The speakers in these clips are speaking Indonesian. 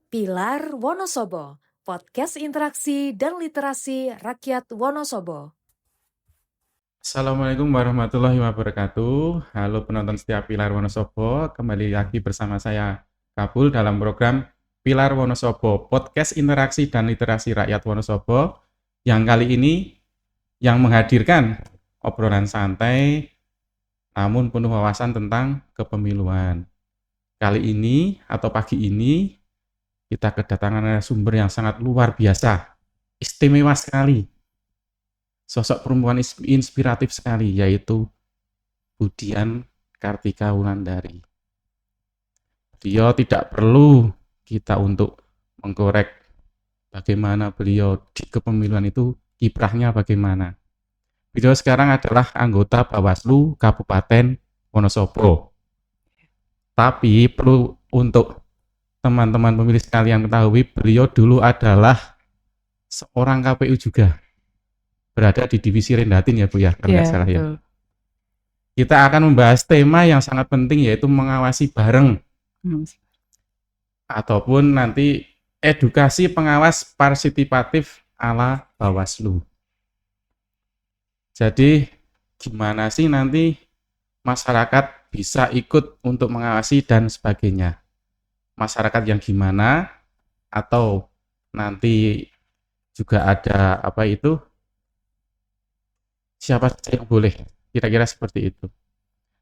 Pilar Wonosobo, podcast interaksi dan literasi rakyat Wonosobo. Assalamualaikum warahmatullahi wabarakatuh. Halo penonton setia Pilar Wonosobo, kembali lagi bersama saya Kabul dalam program Pilar Wonosobo, podcast interaksi dan literasi rakyat Wonosobo, yang kali ini yang menghadirkan obrolan santai namun penuh wawasan tentang kepemiluan. Kali ini atau pagi ini kita kedatangan narasumber yang sangat luar biasa, istimewa sekali. Sosok perempuan inspiratif sekali, yaitu Budian Kartika Wulandari. Beliau tidak perlu kita untuk mengkorek bagaimana beliau di kepemiluan itu kiprahnya bagaimana. Beliau sekarang adalah anggota Bawaslu Kabupaten Wonosobo. Tapi perlu untuk teman-teman pemilih sekalian ketahui, beliau dulu adalah seorang KPU juga. Berada di divisi Rendatin ya Bu ya, kalau nggak salah ya. Kita akan membahas tema yang sangat penting, yaitu mengawasi bareng. Ataupun nanti edukasi pengawas partisipatif ala Bawaslu. Jadi gimana sih nanti masyarakat bisa ikut untuk mengawasi dan sebagainya. Masyarakat yang gimana, atau nanti juga ada siapa saja yang boleh, kira-kira seperti itu.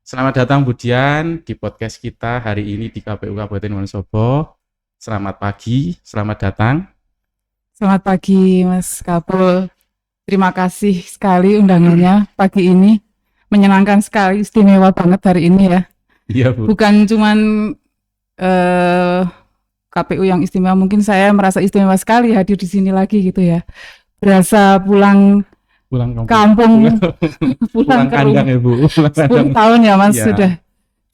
Selamat datang Budian di podcast kita hari ini di KPU Kabupaten Wonosobo. Selamat pagi, selamat datang. Selamat pagi Mas Kabul. Terima kasih sekali undangannya pagi ini. Menyenangkan sekali, istimewa banget hari ini ya. Iya Bu. Bukan cuman KPU yang istimewa, mungkin saya merasa istimewa sekali hadir di sini lagi gitu ya. Berasa pulang kampung, pulang ke kandang ya Bu. 10 tahun ya Mas, Ya. sudah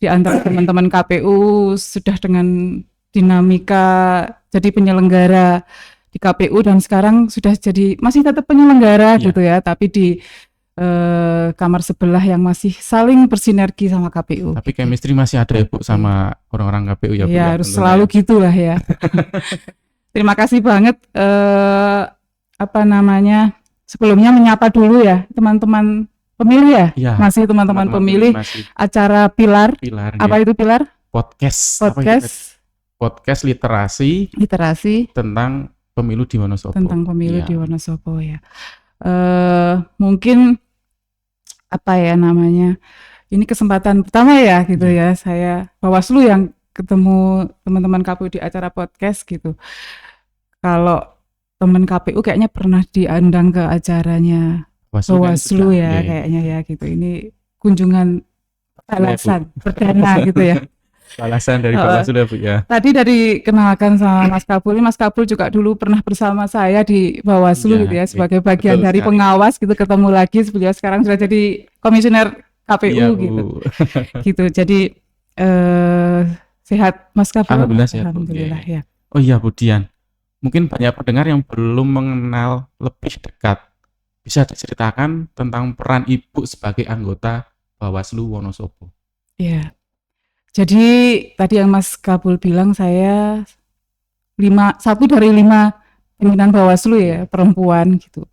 di antara teman-teman KPU, sudah dengan dinamika jadi penyelenggara di KPU, dan sekarang sudah jadi masih tetap penyelenggara gitu ya, tapi di kamar sebelah yang masih saling bersinergi sama KPU. Tapi chemistry masih ada ya Bu sama orang-orang KPU ya Bu. Ya harus selalu gitulah ya. Terima kasih banget. Sebelumnya menyapa dulu ya teman-teman pemilih ya. Ya, masih teman-teman pemilih masih. Acara Pilar. Apa Ya. itu Pilar? Podcast literasi tentang pemilu di Wonosobo. Tentang pemilu Ya. di Wonosobo ya. Mungkin ini kesempatan pertama ya gitu ya, saya Bawaslu yang ketemu teman-teman KPU di acara podcast gitu. Kalau teman KPU kayaknya pernah diundang ke acaranya Bawaslu ya, kayaknya ya gitu. Ini kunjungan balasan perdana gitu ya. Balasan dari Bawaslu ya Bu ya. Tadi dari kenalkan sama Mas Kabul, Mas Kabul juga dulu pernah bersama saya di Bawaslu gitu ya, sebagai bagian dari pengawas gitu, ketemu lagi. Beliau sekarang sudah jadi komisioner KPU gitu. Gitu. Jadi sehat Mas Kabul? Alhamdulillah sehat. Alhamdulillah ya. Oh iya Budian, mungkin banyak pendengar yang belum mengenal lebih dekat. Bisa diceritakan tentang peran Ibu sebagai anggota Bawaslu Wonosobo? Iya. Jadi tadi yang Mas Kabul bilang, saya satu dari 5 pimpinan Bawaslu ya, perempuan gitu.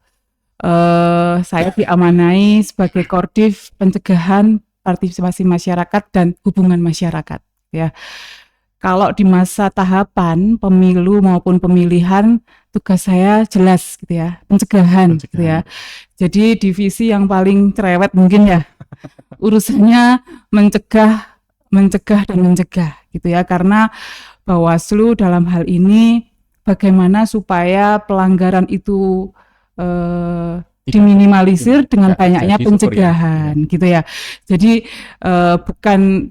Saya diamanai sebagai Koordif Pencegahan Partisipasi Masyarakat dan Hubungan Masyarakat ya. Kalau di masa tahapan pemilu maupun pemilihan, tugas saya jelas gitu ya, pencegahan. Gitu ya. Jadi divisi yang paling cerewet mungkin ya. Urusannya mencegah dan mencegah gitu ya, karena Bawaslu dalam hal ini bagaimana supaya pelanggaran itu diminimalisir dengan banyaknya pencegahan gitu ya. Jadi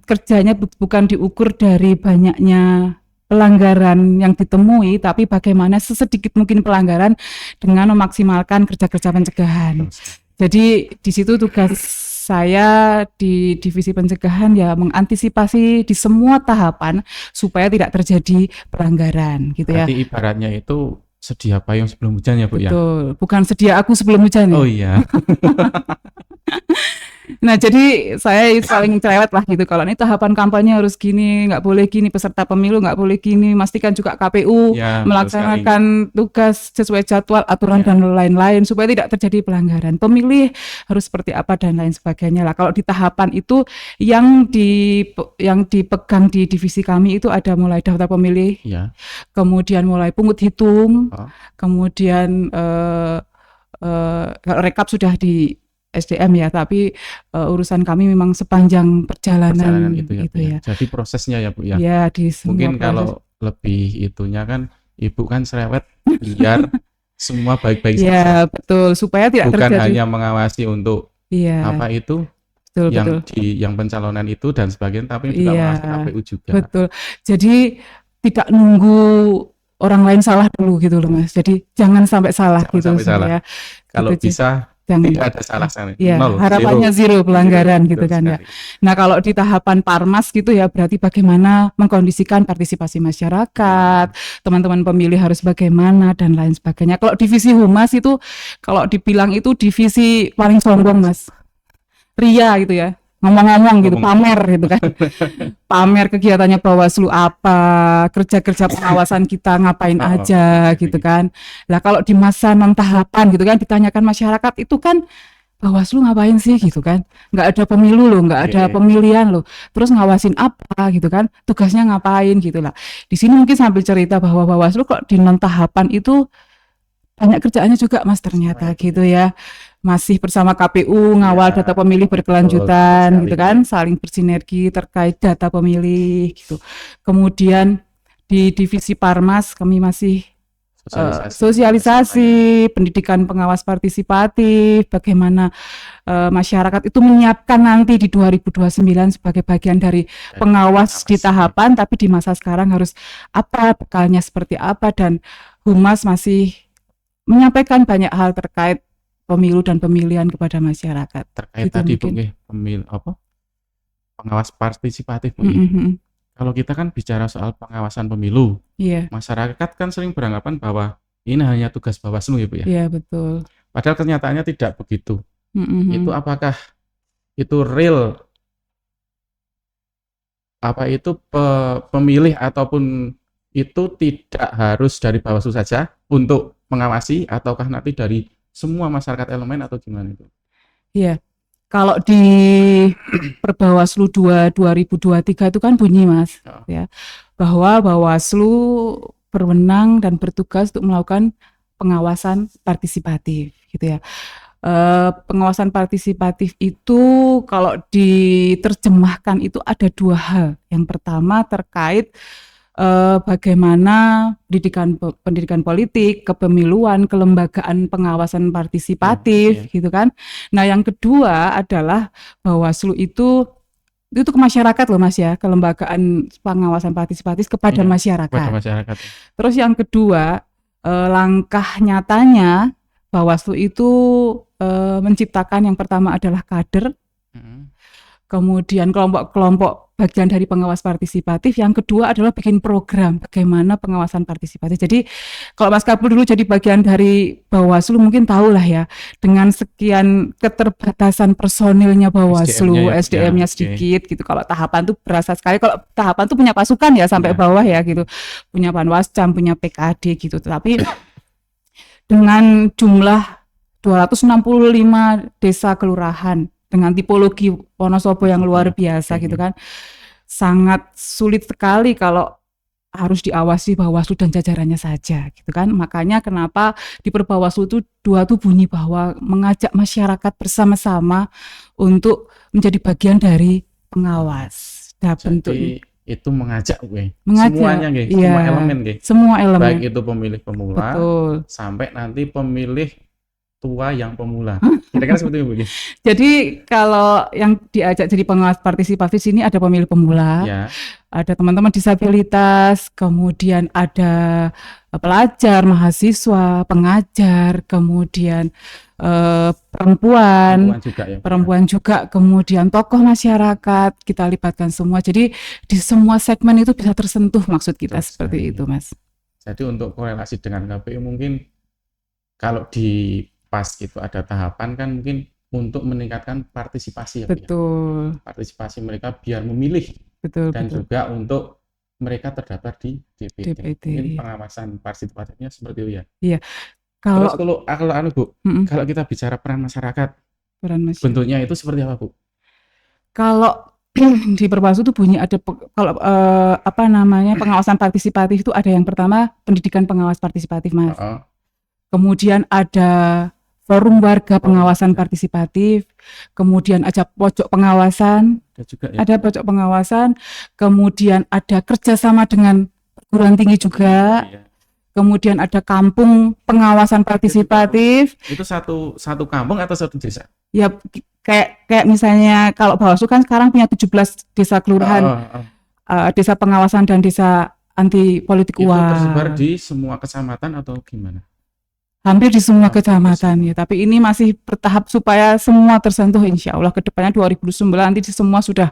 kerjanya bukan diukur dari banyaknya pelanggaran yang ditemui, tapi bagaimana sesedikit mungkin pelanggaran dengan memaksimalkan kerja-kerja pencegahan. Jadi di situ tugas saya di divisi pencegahan ya, mengantisipasi di semua tahapan supaya tidak terjadi pelanggaran gitu ya. Berarti ibaratnya itu sedia payung sebelum hujan ya Bu ya? Betul, bukan sedia aku sebelum hujan ya? Oh iya. Nah, jadi saya paling cerewet lah gitu. Kalau ini tahapan kampanye harus gini, nggak boleh gini, peserta pemilu nggak boleh gini. Pastikan juga KPU Ya, betul sekali. melaksanakan tugas sesuai jadwal, aturan Ya. dan lain-lain supaya tidak terjadi pelanggaran. Pemilih harus seperti apa dan lain sebagainya lah. Kalau di tahapan itu yang dipegang di divisi kami itu ada mulai daftar pemilih, Ya. kemudian mulai pungut hitung, Oh. kemudian kalau rekap sudah di SDM ya, tapi urusan kami memang sepanjang perjalanan Perjalanan itu ya, Bu, itu ya. ya. Jadi prosesnya ya, Bu, ya. Ya, di semua Mungkin proses. kalau lebih itunya kan Ibu kan cerewet biar semua baik-baik saja. Ya, betul. Supaya tidak Bukan terjadi. hanya mengawasi untuk Iya, apa itu betul, yang betul. yang pencalonan itu dan sebagainya, tapi juga Iya, mengawasi KPU juga. betul. Jadi tidak nunggu orang lain salah dulu gitu loh, Mas. Jadi jangan sampai salah Jangan gitu sampai salah. ya. Kalau Gitu, bisa jangan. tidak ada salah sekali. Ya, Nol, harapannya zero pelanggaran Zero, gitu betul kan ya. sekali. Nah, kalau di tahapan Parmas gitu ya, berarti bagaimana mengkondisikan partisipasi masyarakat, teman-teman pemilih harus bagaimana dan lain sebagainya. Kalau divisi humas itu, kalau dibilang itu divisi paling sombong, Mas. Ria gitu ya. Ngomong-ngomong gitu, pamer gitu kan. Pamer kegiatannya Bawaslu apa, kerja-kerja pengawasan kita ngapain Oh, aja jadi gitu gitu. kan. Lah kalau di masa non tahapan gitu kan ditanyakan masyarakat itu kan Bawaslu ngapain sih gitu kan. Nggak ada pemilu loh, nggak ada Oke. pemilihan loh. Terus ngawasin apa gitu kan. Tugasnya ngapain gitu lah. Di sini mungkin sambil cerita bahwa Bawaslu kok di non tahapan itu banyak kerjaannya juga Mas ternyata Wah, itu gitu ya. Masih bersama KPU ngawal Ya, data pemilih betul berkelanjutan sekali, gitu Bu, kan, ya. saling bersinergi terkait data pemilih gitu. Kemudian di divisi Parmas kami masih sosialisasi, pendidikan pengawas partisipatif, bagaimana masyarakat itu menyiapkan nanti di 2029 sebagai bagian dari pengawas di tahapan, tapi di masa sekarang harus apa, bekalnya seperti apa, dan Humas masih menyampaikan banyak hal terkait pemilu dan pemilihan kepada masyarakat. Terkait Gitu tadi Bu mungkin. nggih, pengawas partisipatif Bu. Mm-mm. Kalau kita kan bicara soal pengawasan pemilu, Iya, masyarakat kan sering beranggapan bahwa ini hanya tugas Bawaslu ya Bu ya. iya betul. Padahal kenyataannya tidak begitu. Mm-mm. Itu apakah itu real apa itu pemilih ataupun itu tidak harus dari Bawaslu saja untuk mengawasi ataukah nanti dari semua masyarakat elemen atau gimana itu? Iya. Kalau di Perbawaslu 2023 itu kan bunyi Mas, Oh. ya, bahwa Bawaslu berwenang dan bertugas untuk melakukan pengawasan partisipatif, gitu ya. Pengawasan partisipatif itu kalau diterjemahkan itu ada dua hal. Yang pertama terkait bagaimana pendidikan politik, kepemiluan, kelembagaan pengawasan partisipatif, gitu kan. Nah, yang kedua adalah Bawaslu itu ke masyarakat loh Mas ya, kelembagaan pengawasan partisipatif kepada masyarakat. Kepada masyarakat. Terus yang kedua, langkah nyatanya Bawaslu itu menciptakan yang pertama adalah kader, kemudian kelompok-kelompok bagian dari pengawas partisipatif, yang kedua adalah bikin program bagaimana pengawasan partisipatif. Jadi kalau Mas Kabul dulu jadi bagian dari Bawaslu mungkin tahu lah ya, dengan sekian keterbatasan personilnya Bawaslu, SDM-nya sedikit gitu. Kalau tahapan tuh berasa sekali, kalau tahapan tuh punya pasukan ya sampai bawah ya gitu, punya Panwascam, punya PKD gitu. Tapi dengan jumlah 265 desa kelurahan dengan tipologi Wonosobo yang luar biasa gitu kan, sangat sulit sekali kalau harus diawasi Bawaslu dan jajarannya saja gitu kan. Makanya kenapa di Perbawaslu itu dua tuh bunyi bahwa mengajak masyarakat bersama-sama untuk menjadi bagian dari pengawas. Nah, bentuknya itu mengajak semuanya semua elemen semua elemen, baik itu pemilih pemula sampai nanti pemilih tua yang pemula. Kira-kira seperti itu. Jadi kalau yang diajak jadi pengawas partisipatif sini ada pemilih pemula, ada teman-teman disabilitas, kemudian ada pelajar, mahasiswa, pengajar, kemudian perempuan juga, kemudian tokoh masyarakat, kita libatkan semua. Jadi di semua segmen itu bisa tersentuh maksud kita. Betul, seperti itu Mas. Jadi untuk korelasi dengan KPU mungkin kalau di pas itu ada tahapan kan mungkin untuk meningkatkan partisipasi ya Bu ya. Betul, Partisipasi mereka biar memilih betul, dan betul. juga untuk mereka terdapat di DPD. DPD. Mungkin pengawasan partisipatifnya seperti itu ya. Iya, Terus kalau kalau anu Bu, mm-mm, kalau kita bicara peran masyarakat, peran masyarakat. bentuknya itu seperti apa Bu? Kalau di Perbasu itu bunyi ada kalau pengawasan partisipatif itu ada yang pertama pendidikan pengawas partisipatif Mas. Heeh. Kemudian ada forum warga pengawasan partisipatif, kemudian ada pojok pengawasan, Ada juga ya. ada pojok pengawasan, kemudian ada kerjasama dengan perguruan tinggi juga, Iya. kemudian ada kampung pengawasan partisipatif. Itu satu kampung atau satu desa? Ya kayak misalnya kalau Bawaslu kan sekarang punya 17 desa kelurahan, desa pengawasan dan desa anti politik Itu uang. tersebar di semua kecamatan atau gimana? Hampir di semua Hampir di kecamatan semua. ya, tapi ini masih bertahap supaya semua tersentuh insya Allah ke depannya 2009 nanti semua sudah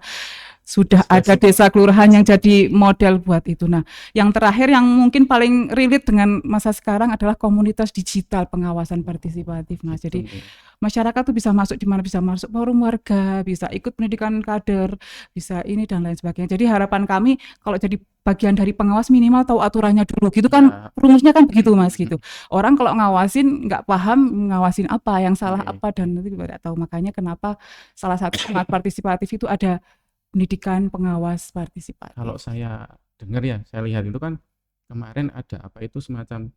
ada semua. desa kelurahan yang jadi model buat itu. Nah, yang terakhir yang mungkin paling relate dengan masa sekarang adalah komunitas digital pengawasan partisipatif Mas. Jadi masyarakat tuh bisa masuk di mana, bisa masuk forum warga, bisa ikut pendidikan kader, bisa ini dan lain sebagainya. Jadi harapan kami kalau jadi bagian dari pengawas minimal tahu aturannya dulu gitu kan, Ya. rumusnya kan begitu Mas gitu. Orang kalau ngawasin nggak paham ngawasin apa, yang salah Oke. apa dan nanti tidak tahu. Makanya kenapa salah satu semangat partisipatif itu ada pendidikan pengawas partisipatif. Kalau saya dengar ya, saya lihat itu kan kemarin ada apa itu semacam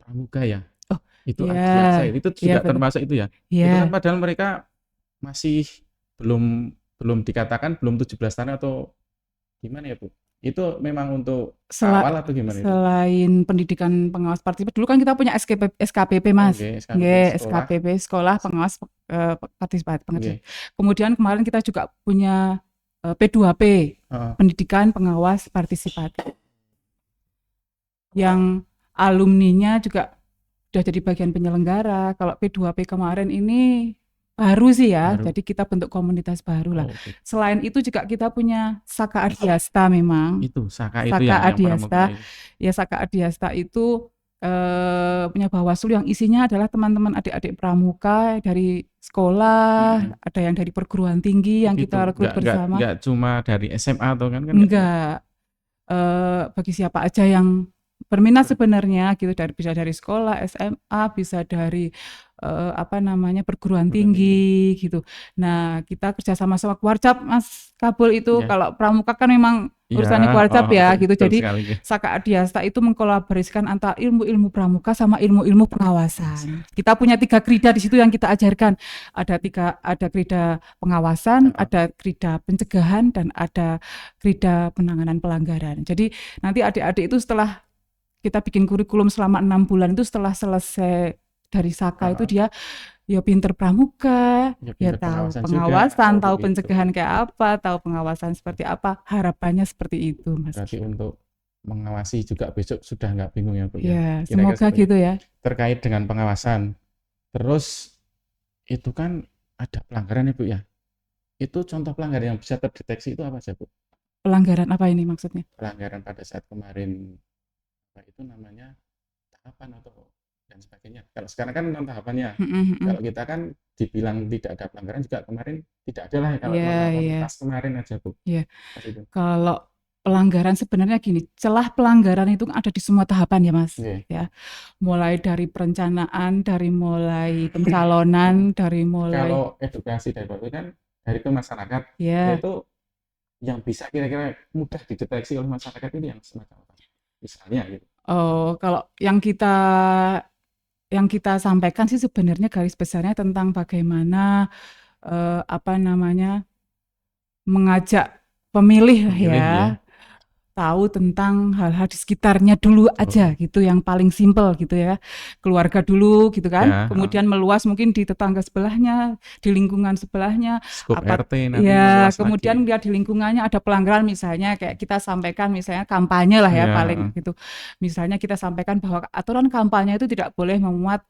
pramuka ya. Oh, Itu iya. Adiaksa itu juga Iya, betul. termasuk itu ya. Itu Iya. kan padahal mereka masih belum dikatakan belum 17 tahun atau gimana ya Bu? Itu memang untuk awal atau gimana itu? Selain pendidikan pengawas partisipatif, dulu kan kita punya SKPP Mas. Oke, SKPP Sekolah Pengawas Partisipatif. Oke. Kemudian kemarin kita juga punya P2P, Heeh. Pendidikan Pengawas Partisipatif. Yang alumninya juga sudah jadi bagian penyelenggara. Kalau P2P kemarin ini baru sih ya, Baru. jadi kita bentuk komunitas baru lah. Oh, oke. Selain itu juga kita punya Saka Adiasta memang. Itu Saka itu Saka yang Adiasta. pramuka itu. Ya Saka Adiasta itu punya Bawaslu yang isinya adalah teman-teman adik-adik pramuka dari sekolah, ada yang dari perguruan tinggi yang Begitu. kita rekrut bersama. Enggak cuma dari SMA atau kan? Enggak. Bagi siapa aja yang berminat sebenarnya gitu, bisa dari sekolah, SMA, bisa dari perguruan tinggi gitu. Nah, kita kerjasama sama Warcap Mas Kabul itu. Ya. Kalau pramuka kan memang urusannya Warcap ya gitu. Jadi Saka Adiasta itu mengkolaborasikan antara ilmu-ilmu pramuka sama ilmu-ilmu pengawasan. Kita punya 3 krida di situ yang kita ajarkan. Ada krida pengawasan, ada krida pencegahan, dan ada krida penanganan pelanggaran. Jadi nanti adik-adik itu setelah kita bikin kurikulum selama 6 bulan itu setelah selesai dari Saka itu dia ya pinter pramuka, ya tahu pengawasan, tahu pencegahan kayak apa, tahu pengawasan seperti apa. Harapannya seperti itu Mas. Berarti untuk mengawasi juga besok sudah nggak bingung ya Bu ya? Semoga gitu ya. Terkait dengan pengawasan, terus itu kan ada pelanggaran ya Bu ya. Itu contoh pelanggaran yang bisa terdeteksi itu apa saja Bu? Pelanggaran apa ini maksudnya? Pelanggaran pada saat kemarin apa itu namanya tahapan atau dan sebagainya. Kalau sekarang kan non tahapannya. Kalau kita kan dibilang tidak ada pelanggaran juga kemarin tidak ada lah ya kalau pas kemarin aja Bu. Iya. Kalau pelanggaran sebenarnya gini, celah pelanggaran itu ada di semua tahapan ya Mas. Ya. Mulai dari perencanaan, dari mulai pencalonan, dari mulai kalau edukasi dari Bapak kan dari ke masyarakat, yaitu yang bisa kira-kira mudah dideteksi oleh masyarakat ini yang semacam apa? Misalnya gitu. Oh, kalau yang kita sampaikan sih sebenarnya garis besarnya tentang bagaimana mengajak pemilih ya, tahu tentang hal-hal di sekitarnya dulu aja gitu, yang paling simpel gitu ya, keluarga dulu gitu kan, kemudian meluas mungkin di tetangga sebelahnya, di lingkungan sebelahnya, Skop RT nanti ya, kemudian lihat di lingkungannya ada pelanggaran misalnya kayak kita sampaikan misalnya kampanye lah ya paling gitu, misalnya kita sampaikan bahwa aturan kampanye itu tidak boleh memuat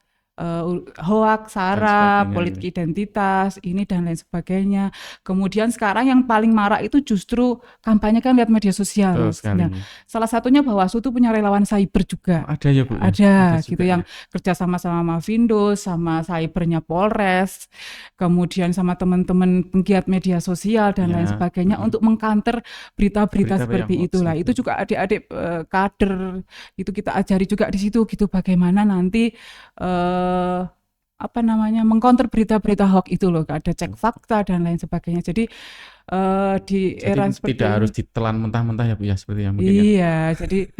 hoak, sara, sebagainya, politik gitu. identitas, ini dan lain sebagainya. Kemudian sekarang yang paling marak itu justru kampanye kan lihat media sosial, Betul Mas. sekali. Nah, salah satunya Bawaslu tuh punya relawan cyber juga. Ada ya Bu ya? Ada juga gitu yang ya? kerja sama Mavindo, sama cybernya Polres, kemudian sama teman-teman penggiat media sosial dan lain Ya, sebagainya untuk mengcounter berita-berita berita yang seperti hoax itulah. Itu gitu. juga adik-adik kader itu kita ajari juga di situ gitu bagaimana nanti apa namanya mengcounter berita-berita hoax itu loh, ada cek fakta dan lain sebagainya. Jadi di Jadi era seperti tidak harus ini, ditelan mentah-mentah ya Bu ya, seperti yang mungkin ya. iya, jadi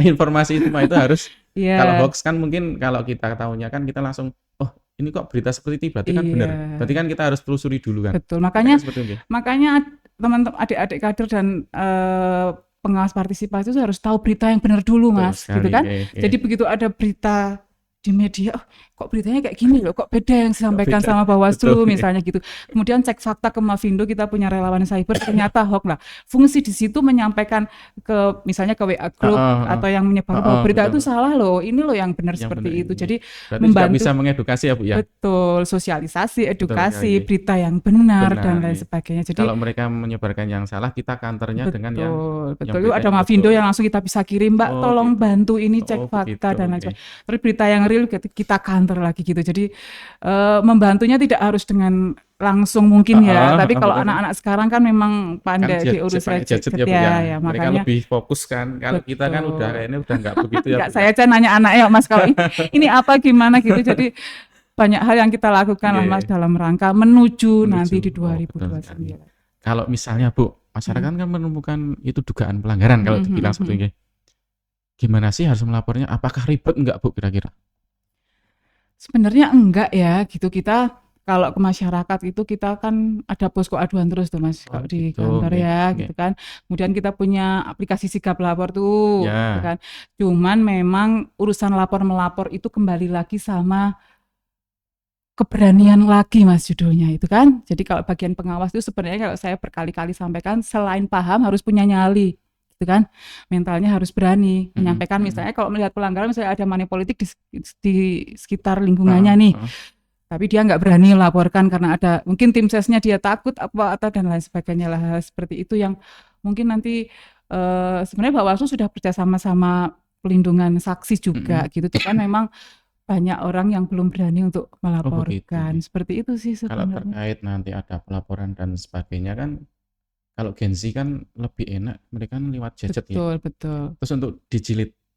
Informasi semua itu harus, kalau ya hoax kan mungkin kalau kita tahunya kan kita langsung, oh ini kok berita seperti itu berarti kan benar. iya. Berarti kan kita harus telusuri dulu kan. Betul, Mereka seperti itu. makanya teman-teman adik-adik kader dan pengawas partisipasi itu harus tahu berita yang benar dulu, Betul Mas, gitu sekali. kan? Oke. Jadi begitu ada berita di media, oh, kok beritanya kayak gini loh, kok beda yang disampaikan beda? sama Bawaslu Betul, misalnya gitu. Kemudian cek fakta ke Mavindo, kita punya relawan cyber, ternyata hoax lah. Fungsi di situ menyampaikan ke misalnya ke WA group atau yang menyebar bahwa berita itu betul. salah loh, ini loh yang benar Yang seperti benar itu. ini. Jadi Berarti juga membantu. bisa mengedukasi ya Bu ya. Betul, sosialisasi, edukasi, sekali. berita yang benar dan Benar, lain iya. sebagainya. Jadi Kalau mereka menyebarkan yang salah, kita counternya dengan yang betul. Itu berita ada yang Mavindo betul. yang langsung kita bisa kirim, Mbak, Oh, tolong gitu. bantu ini cek Oh, fakta begitu, dan lain oke. sebagainya. Terus berita yang real kita counter lagi gitu. Jadi membantunya tidak harus dengan langsung mungkin ya. Tapi kalau betul. anak-anak sekarang kan memang Kan pandai diurus pakai gadget ya Bu ya, ya. Mereka makanya lebih fokus kan. Kalau kita kan udah kayaknya udah nggak begitu ya enggak, Bu saya ya. aja nanya anaknya, Mas, kalau ini apa gimana gitu. Jadi banyak hal yang kita lakukan lah, Oke. Mas, dalam rangka menuju nanti di Oh, betul sekali. 2029. Kalau misalnya Bu, masyarakat kan menemukan itu dugaan pelanggaran kalau dibilang seperti itu. Gimana sih harus melapornya? Apakah ribet enggak Bu kira-kira? Sebenarnya enggak ya gitu. Kita kalau ke masyarakat itu kita kan ada posko aduan terus tuh, Mas, kalau di gitu, kantor oke, ya oke. gitu kan. Kemudian kita punya aplikasi Sigap Lapor tuh, Ya. gitu kan. Cuman memang urusan lapor-melapor itu kembali lagi sama keberanian lagi, Mas, judulnya itu kan. Jadi kalau bagian pengawas itu sebenarnya kalau saya berkali-kali sampaikan, selain paham harus punya nyali, gitu kan. Mentalnya harus berani menyampaikan. Misalnya kalau melihat pelanggaran, misalnya ada money politik di sekitar lingkungannya nih, tapi dia nggak berani laporkan karena ada mungkin tim sesnya dia takut apa atau dan lain sebagainya lah. Hal seperti itu yang mungkin nanti sebenarnya Bawaslu sudah bekerjasama sama pelindungan saksi juga gitu. Cuman memang banyak orang yang belum berani untuk melaporkan. Seperti itu sih Kalau sebenarnya. terkait nanti ada pelaporan dan sebagainya kan, kalau Gen Z kan lebih enak, mereka kan lewat gadget ya. Betul. Terus untuk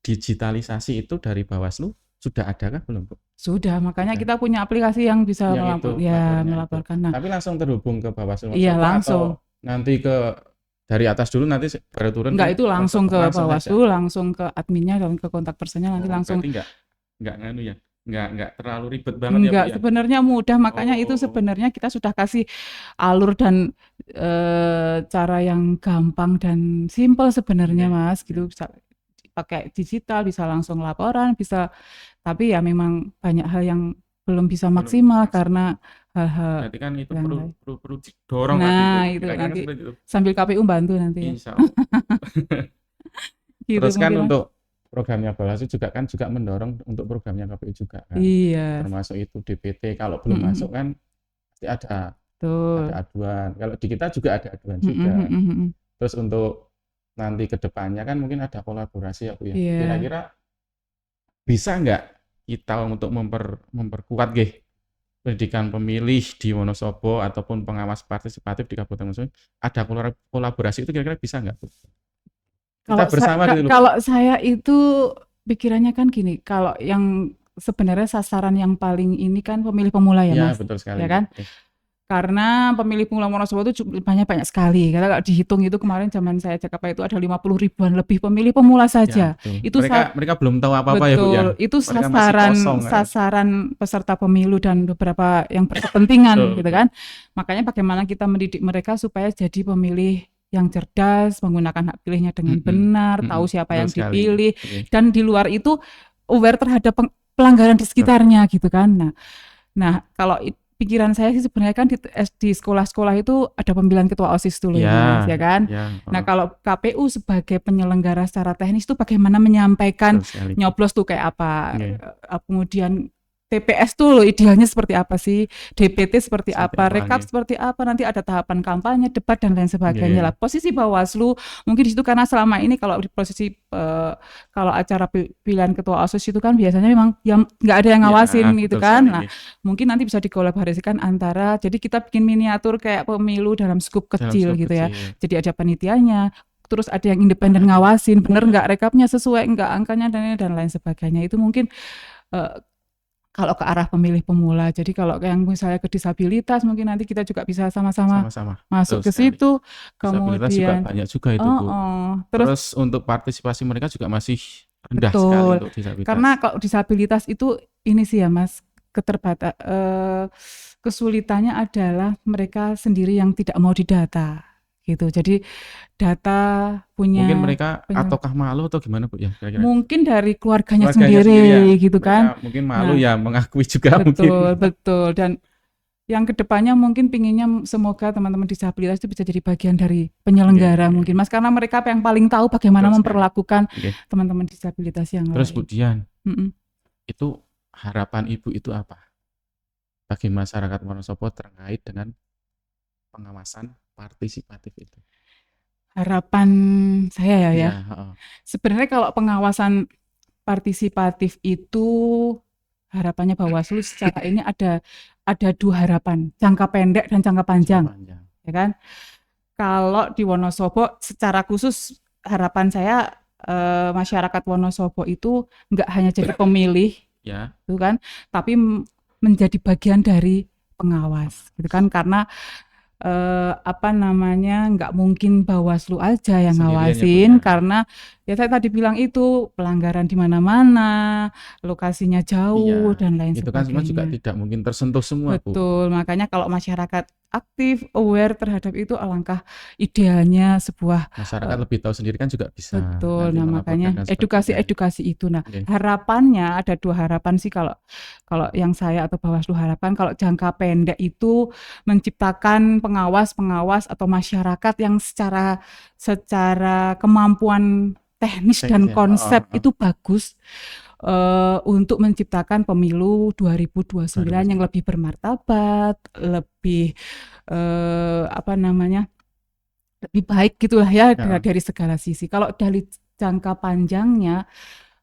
digitalisasi itu dari Bawaslu sudah ada kan belum Bu? Sudah, makanya kita punya aplikasi yang bisa melaporkan. Nah, tapi langsung terhubung ke Bawaslu? Iya, langsung. Atau nanti dari atas dulu nanti baru turun? Enggak, itu langsung ke Bawaslu, langsung ke adminnya dan ke kontak personnya nanti langsung. Berarti enggak nganu ya? Enggak terlalu ribet banget ya Bu ya? Sebenarnya mudah, makanya itu sebenarnya kita sudah kasih alur dan cara yang gampang dan simpel sebenarnya, Mas, gitu. Bisa pakai digital, bisa langsung laporan, bisa, tapi ya memang banyak hal yang belum bisa maksimal karena hal-hal. Berarti kan itu perlu didorong nah, itu nanti sambil KPU bantu nanti ya. Insya Allah. Gitu, terus kan untuk programnya Bawaslu juga mendorong untuk programnya KPU juga kan. Iya. Termasuk itu DPT, kalau belum masuk kan pasti ada aduan. Kalau di kita juga ada aduan juga. Terus untuk nanti ke depannya kan mungkin ada kolaborasi ya Bu ya. Kira-kira bisa nggak kita untuk memperkuat pendidikan pemilih di Wonosobo ataupun pengawas partisipatif di Kabupaten Wonosobo, ada kolaborasi itu kira-kira bisa nggak Bu? Kita bersama dulu. Kalau saya itu pikirannya kan gini, kalau yang sebenarnya sasaran yang paling ini kan pemilih pemula ya, Mas. Betul sekali. Ya kan? Karena pemilih pemula Wonosobo itu banyak sekali. Kalau dihitung itu kemarin zaman saya cek apa itu ada 50 ribuan lebih pemilih pemula saja. Ya, itu mereka belum tahu apa-apa ya Bu ya. Itu sasaran peserta pemilu dan beberapa yang berkepentingan gitu kan. Makanya bagaimana kita mendidik mereka supaya jadi pemilih yang cerdas, menggunakan hak pilihnya dengan benar, tahu siapa yang dipilih, dan di luar itu aware terhadap pelanggaran di sekitarnya gitu kan. Nah kalau pikiran saya sih sebenarnya kan di sekolah-sekolah itu ada pemilihan ketua OSIS dulu ya kan. Nah kalau KPU sebagai penyelenggara secara teknis itu bagaimana menyampaikan nyoblos tuh kayak apa, kemudian TPS tuh loh idealnya seperti apa sih, DPT seperti Seperti apa, apa, rekap nggih. seperti apa, nanti ada tahapan kampanye, debat dan lain sebagainya Nggih. lah. Posisi Bawaslu mungkin di situ karena selama ini kalau di posisi kalau acara pilihan ketua OSIS itu kan biasanya memang yang nggak ada yang Iya, ngawasin gitu betul kan. sekali, Nah, nggih. mungkin nanti bisa dikolaborasikan antara, jadi kita bikin miniatur kayak pemilu dalam skup Dalam kecil skop gitu ya. kecil. Jadi ada panitianya, terus ada yang independen ngawasin, bener nggak rekapnya sesuai nggak angkanya dan lain sebagainya. Itu mungkin eh, kalau ke arah pemilih pemula. Jadi kalau yang misalnya ke disabilitas mungkin nanti kita juga bisa sama-sama Sama-sama, masuk betul ke sekali. situ. Disabilitas juga Kemudian, banyak juga itu, Bu. terus Terus untuk partisipasi mereka juga masih rendah sekali betul. untuk Karena disabilitas. kalau disabilitas itu ini sih ya Mas, kesulitannya adalah mereka sendiri yang tidak mau didata gitu. Jadi data Mungkin punya mereka punya ataukah malu atau gimana, Bu, ya kira-kira? mungkin dari keluarganya Keluarganya sendiri ya, sendiri gitu mereka kan. mungkin malu Nah, ya mengakui juga betul, mungkin. betul. Dan yang kedepannya mungkin pinginnya semoga teman-teman disabilitas itu bisa jadi bagian dari penyelenggara Nggih, mungkin Mas, karena mereka yang paling tahu bagaimana betul sekali. memperlakukan Nggih. teman-teman disabilitas yang Terus Bu lain. Dian, Mm-mm. itu harapan Ibu itu apa bagi masyarakat Wonosobo terkait dengan pengawasan partisipatif itu? Harapan saya ya, Iya, heeh. sebenarnya kalau pengawasan partisipatif itu harapannya Bawaslu secara ini ada dua harapan, jangka pendek dan jangka Jangka panjang, panjang. ya kan? Kalau di Wonosobo secara khusus harapan saya masyarakat Wonosobo itu nggak hanya jadi pemilih, Ya, gitu kan, tapi menjadi bagian dari pengawas, gitu kan? Karena apa namanya, nggak mungkin Bawaslu aja yang sendirian ya, Bu, ngawasin, ya. karena ya saya tadi bilang itu pelanggaran di mana-mana, lokasinya jauh Iya, dan lain itu kan semua juga sebagainya. tidak mungkin tersentuh semua, Bu. Betul, makanya kalau masyarakat aktif, aware terhadap itu, alangkah idealnya sebuah Masyarakat lebih tahu sendiri kan juga bisa betul. nanti Nah, melaporkan makanya dan sebagainya. edukasi itu. Nah, Oke. harapannya ada dua harapan sih kalau kalau yang saya atau Bawaslu harapkan kalau jangka pendek itu menciptakan pengawas-pengawas atau masyarakat yang secara kemampuan teknis dan Teknis ya. konsep Oh. itu bagus untuk menciptakan pemilu 2029 yang 2009. lebih bermartabat, lebih apa namanya? Lebih baik gitulah ya Ya. dari segala sisi. Kalau dari jangka panjangnya,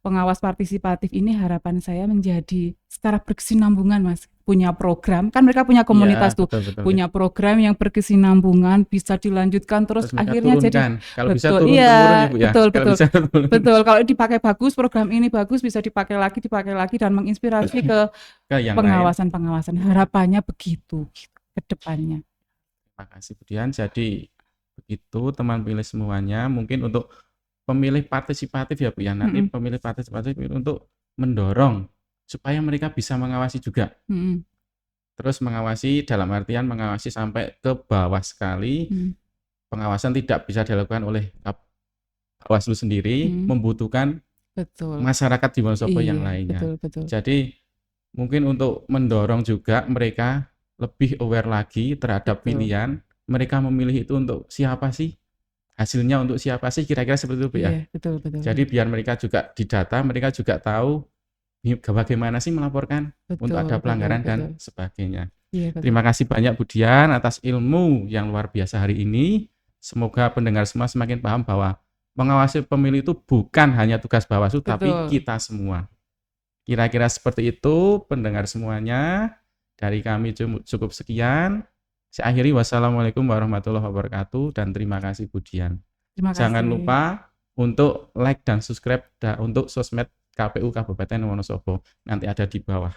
pengawas partisipatif ini harapan saya menjadi secara berkesinambungan Mas. Punya program, kan mereka punya Iya, komunitas tuh, betul. punya program yang berkesinambungan, bisa dilanjutkan terus Terus mereka akhirnya jadi turunkan. Kalau bisa betul, turun-temurun ya, iya, Bu ya. betul, Kalau betul, bisa turun betul. Kalau dipakai bagus, program ini bagus, bisa dipakai lagi dan menginspirasi ke ke yang lain. pengawasan-pengawasan. Harapannya begitu ke depannya. Terima kasih, Bu Dian. Jadi begitu teman pilih semuanya. Mungkin untuk pemilih partisipatif ya, Bu ya. Nanti Mm-mm, pemilih partisipatif itu untuk mendorong supaya mereka bisa mengawasi juga. mm-mm, Terus mengawasi dalam artian mengawasi sampai ke bawah sekali. mm, Pengawasan tidak bisa dilakukan oleh Bawaslu sendiri, mm. membutuhkan Betul. masyarakat di Wonosobo yang Iya, lainnya. betul. Jadi mungkin untuk mendorong juga mereka lebih aware lagi terhadap Betul. pilihan, mereka memilih itu untuk siapa sih? Hasilnya untuk siapa sih? Kira-kira seperti itu, Bu ya. Iya, betul. Jadi biar mereka juga didata, mereka juga tahu bagaimana sih melaporkan untuk ada pelanggaran dan sebagainya. Iya, betul. Terima kasih banyak Bu Dian atas ilmu yang luar biasa hari ini. Semoga pendengar semua semakin paham bahwa mengawasi pemilu itu bukan hanya tugas Bawaslu, tapi Betul. kita semua. Kira-kira seperti itu pendengar semuanya. Dari kami cukup sekian. Saya akhiri, wassalamualaikum warahmatullahi wabarakatuh, dan terima kasih Bu Dian. Terima kasih. Jangan lupa untuk like dan subscribe untuk sosmed KPU Kabupaten Wonosobo. Nanti ada di bawah.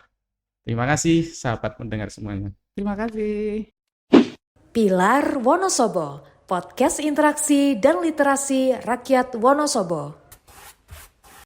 Terima kasih sahabat pendengar semuanya. Terima kasih. Pilar Wonosobo, podcast interaksi dan literasi rakyat Wonosobo.